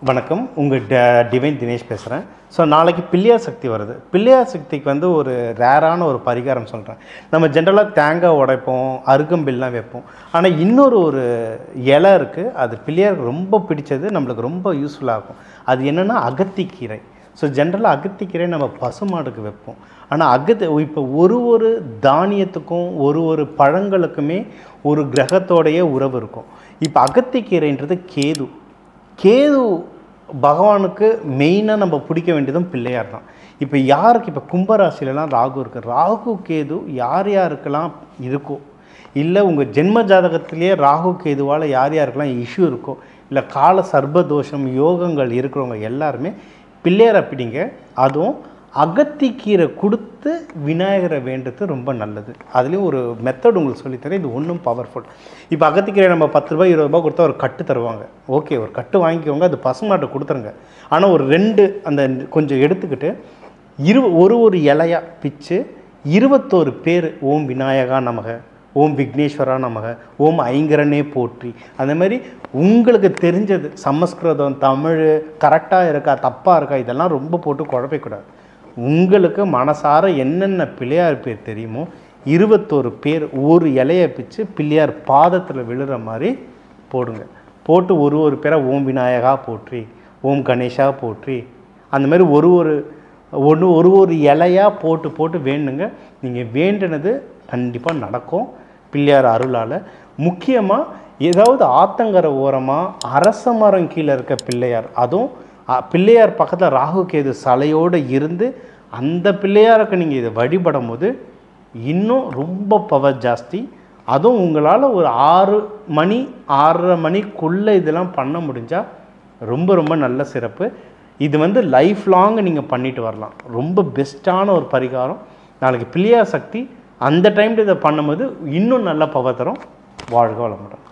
வணக்கம் உங்கள் டிவைன் தினேஷ் பேசுகிறேன். ஸோ நாளைக்கு பிள்ளையார் சக்தி வருது. பிள்ளையார் சக்திக்கு வந்து ஒரு ரேரான ஒரு பரிகாரம் சொல்கிறேன். நம்ம ஜென்ரலாக தேங்காய் உடைப்போம், அருகம்பில்லாம் வைப்போம். ஆனால் இன்னொரு இலை இருக்குது, அது பிள்ளையாருக்கு ரொம்ப பிடிச்சது, நம்மளுக்கு ரொம்ப யூஸ்ஃபுல்லாக இருக்கும். அது என்னென்னா அகத்திக்கீரை. ஸோ ஜென்ரலாக அகத்திக்கீரை நம்ம பசுமாடுக்கு வைப்போம். ஆனால் இப்போ ஒரு தானியத்துக்கும் ஒரு பழங்களுக்குமே ஒரு கிரகத்தோடைய உறவு இருக்கும். இப்போ அகத்திக்கீரைன்றது கேது பகவானுக்கு மெயினாக நம்ம பிடிக்க வேண்டியதும் பிள்ளையார் தான். இப்போ கும்பராசிலலாம் ராகு இருக்குது. ராகு கேது யாருக்கெல்லாம் இருக்கோ, இல்லை உங்கள் ஜென்ம ஜாதகத்திலேயே ராகு கேதுவால் யாருக்கெல்லாம் இஷ்யூ இருக்கோ, இல்லை கால சர்பதோஷம் யோகங்கள் இருக்கிறவங்க எல்லாருமே பிள்ளையாரை பிடிங்க. அதுவும் அகத்திக்கீரை கொடுத்து விநாயகரை வேண்டுறது ரொம்ப நல்லது. அதுலேயும் ஒரு மெத்தட் உங்களுக்கு சொல்லித்தரேன், இது ஒன்றும் பவர்ஃபுல். இப்போ அகத்திக்கீரை நம்ம 10 ரூபாய் 20 ரூபா கொடுத்தா ஒரு கட்டு தருவாங்க. ஓகே, ஒரு கட்டு வாங்கிக்கோங்க, அது பசுமாட்டை கொடுத்துருங்க. ஆனால் ஒரு 2 அந்த கொஞ்சம் எடுத்துக்கிட்டு ஒரு இலையாக பிச்சு 21 பேர் ஓம் விநாயகா நமக, ஓம் விக்னேஸ்வரா நமக, ஓம் ஐங்கரனே போற்றி, அந்த மாதிரி உங்களுக்கு தெரிஞ்சது சமஸ்கிருதம் தமிழ் கரெக்டாக இருக்கா தப்பாக இருக்கா இதெல்லாம் ரொம்ப போட்டு குழப்பக்கூடாது. உங்களுக்கு மனசார என்னென்ன பிள்ளையார் பேர் தெரியுமோ 21 பேர் ஒரு இலையை பிச்சு பிள்ளையார் பாதத்தில் விழுற மாதிரி போடுங்க. போட்டு ஒரு பேரை ஓம் விநாயகா போற்றி, ஓம் கணேஷா போற்றி, அந்த மாதிரி ஒரு இலையாக போட்டு வேண்டுங்க. நீங்கள் வேண்டினது கண்டிப்பாக நடக்கும் பிள்ளையார் அருளால். முக்கியமாக ஏதாவது ஆத்தங்கரை ஓரமாக அரச மரம் கீழே இருக்க பிள்ளையார், அதுவும் பிள்ளையார் பக்கத்தில் ராகு கேது சிலையோடு இருந்து அந்த பிள்ளையாருக்கு நீங்கள் இதை வழிபடும் போது இன்னும் ரொம்ப பவர் ஜாஸ்தி. அதுவும் உங்களால் ஒரு 6 மணி 6:30 மணிக்குள்ளே இதெல்லாம் பண்ண முடிஞ்சால் ரொம்ப நல்ல சிறப்பு. இது வந்து லைஃப் லாங் நீங்கள் பண்ணிட்டு வரலாம். ரொம்ப பெஸ்ட்டான ஒரு பரிகாரம். நாளைக்கு பிள்ளையார் சக்தி அந்த டைமில் இதை பண்ணும்போது இன்னும் நல்ல பவர் தரும். வாழ்க வளமுடன்.